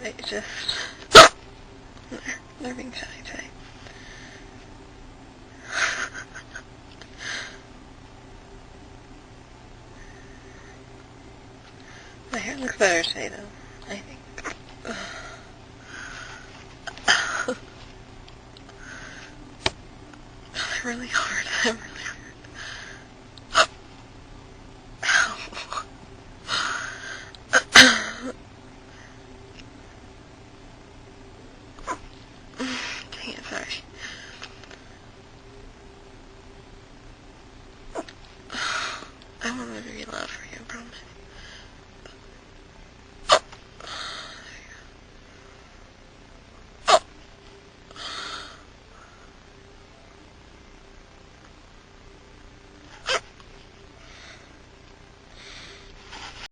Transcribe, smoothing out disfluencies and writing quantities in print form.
I just... They're being shy today. My hair looks better today, though, I think. I'm really hard. I'm really hard. Ow. Dang it, sorry. I want to be loud for you, I promise.